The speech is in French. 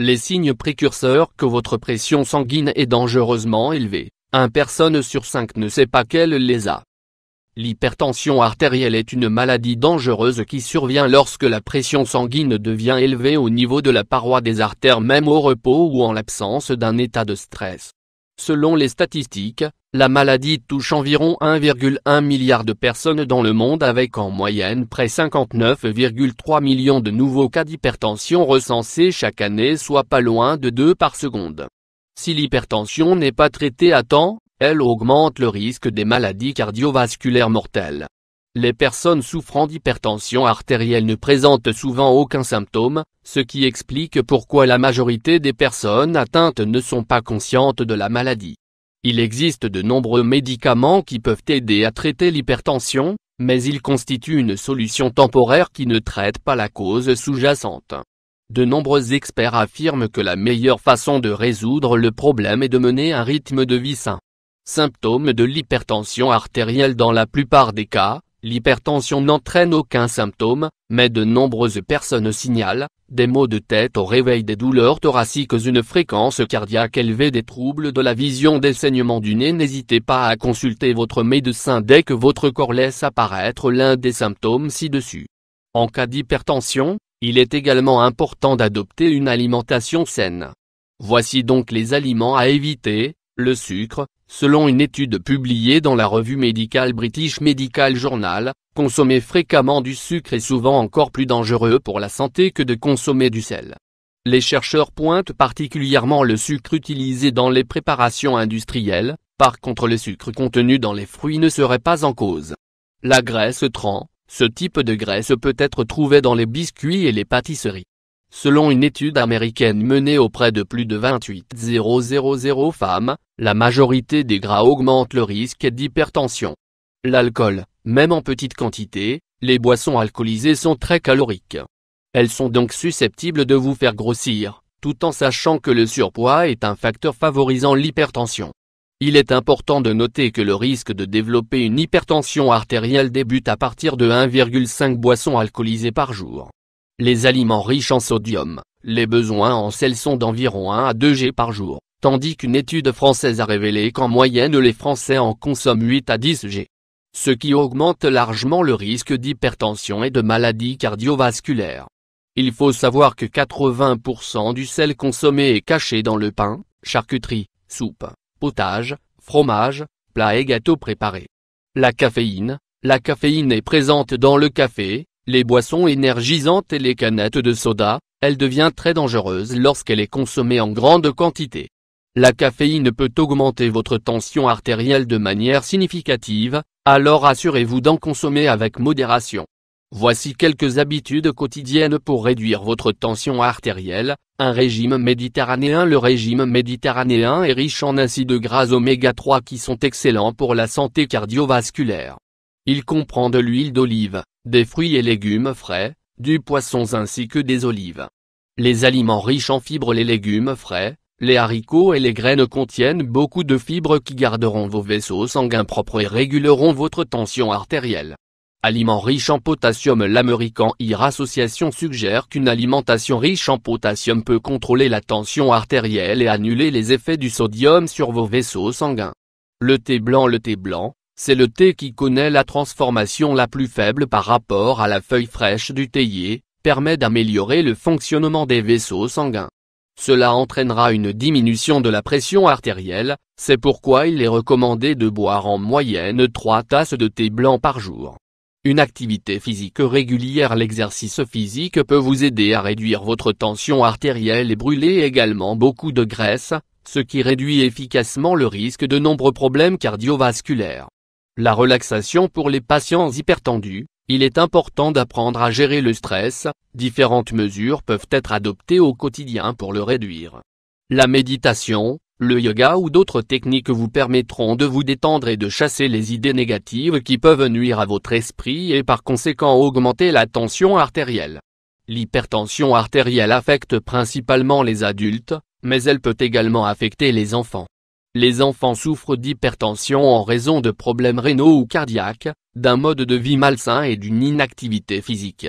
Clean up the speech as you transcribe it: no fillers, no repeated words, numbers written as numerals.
Les signes précurseurs que votre pression sanguine est dangereusement élevée, 1 personne sur 5 ne sait pas qu'elle les a. L'hypertension artérielle est une maladie dangereuse qui survient lorsque la pression sanguine devient élevée au niveau de la paroi des artères même au repos ou en l'absence d'un état de stress. Selon les statistiques, la maladie touche environ 1,1 milliard de personnes dans le monde avec en moyenne près 59,3 millions de nouveaux cas d'hypertension recensés chaque année, soit pas loin de 2 par seconde. Si l'hypertension n'est pas traitée à temps, elle augmente le risque des maladies cardiovasculaires mortelles. Les personnes souffrant d'hypertension artérielle ne présentent souvent aucun symptôme, ce qui explique pourquoi la majorité des personnes atteintes ne sont pas conscientes de la maladie. Il existe de nombreux médicaments qui peuvent aider à traiter l'hypertension, mais ils constituent une solution temporaire qui ne traite pas la cause sous-jacente. De nombreux experts affirment que la meilleure façon de résoudre le problème est de mener un rythme de vie sain. Symptômes de l'hypertension artérielle. Dans la plupart des cas, l'hypertension n'entraîne aucun symptôme, mais de nombreuses personnes signalent des maux de tête au réveil, des douleurs thoraciques, une fréquence cardiaque élevée, des troubles de la vision, des saignements du nez. N'hésitez pas à consulter votre médecin dès que votre corps laisse apparaître l'un des symptômes ci-dessus. En cas d'hypertension, il est également important d'adopter une alimentation saine. Voici donc les aliments à éviter. Le sucre, selon une étude publiée dans la revue médicale British Medical Journal, consommer fréquemment du sucre est souvent encore plus dangereux pour la santé que de consommer du sel. Les chercheurs pointent particulièrement le sucre utilisé dans les préparations industrielles, par contre le sucre contenu dans les fruits ne serait pas en cause. La graisse trans, ce type de graisse peut être trouvé dans les biscuits et les pâtisseries. Selon une étude américaine menée auprès de plus de 28 000 femmes, la majorité des gras augmente le risque d'hypertension. L'alcool, même en petite quantité, les boissons alcoolisées sont très caloriques. Elles sont donc susceptibles de vous faire grossir, tout en sachant que le surpoids est un facteur favorisant l'hypertension. Il est important de noter que le risque de développer une hypertension artérielle débute à partir de 1,5 boissons alcoolisées par jour. Les aliments riches en sodium, les besoins en sel sont d'environ 1 à 2 g par jour, tandis qu'une étude française a révélé qu'en moyenne les Français en consomment 8 à 10 g. Ce qui augmente largement le risque d'hypertension et de maladies cardiovasculaires. Il faut savoir que 80% du sel consommé est caché dans le pain, charcuterie, soupe, potage, fromage, plats et gâteaux préparés. La caféine est présente dans le café, les boissons énergisantes et les canettes de soda. Elle devient très dangereuse lorsqu'elle est consommée en grande quantité. La caféine peut augmenter votre tension artérielle de manière significative, alors assurez-vous d'en consommer avec modération. Voici quelques habitudes quotidiennes pour réduire votre tension artérielle. Un régime méditerranéen. Le régime méditerranéen est riche en acides gras oméga 3 qui sont excellents pour la santé cardiovasculaire. Il comprend de l'huile d'olive, des fruits et légumes frais, du poisson ainsi que des olives. Les aliments riches en fibres. Les légumes frais, les haricots et les graines contiennent beaucoup de fibres qui garderont vos vaisseaux sanguins propres et réguleront votre tension artérielle. Aliments riches en potassium. L'American Heart Association suggère qu'une alimentation riche en potassium peut contrôler la tension artérielle et annuler les effets du sodium sur vos vaisseaux sanguins. Le thé blanc. Le thé blanc, c'est le thé qui connaît la transformation la plus faible par rapport à la feuille fraîche du théier, permet d'améliorer le fonctionnement des vaisseaux sanguins. Cela entraînera une diminution de la pression artérielle, c'est pourquoi il est recommandé de boire en moyenne 3 tasses de thé blanc par jour. Une activité physique régulière. L'exercice physique peut vous aider à réduire votre tension artérielle et brûler également beaucoup de graisse, ce qui réduit efficacement le risque de nombreux problèmes cardiovasculaires. La relaxation. Pour les patients hypertendus, il est important d'apprendre à gérer le stress. Différentes mesures peuvent être adoptées au quotidien pour le réduire. La méditation, le yoga ou d'autres techniques vous permettront de vous détendre et de chasser les idées négatives qui peuvent nuire à votre esprit et par conséquent augmenter la tension artérielle. L'hypertension artérielle affecte principalement les adultes, mais elle peut également affecter les enfants. Les enfants souffrent d'hypertension en raison de problèmes rénaux ou cardiaques, d'un mode de vie malsain et d'une inactivité physique.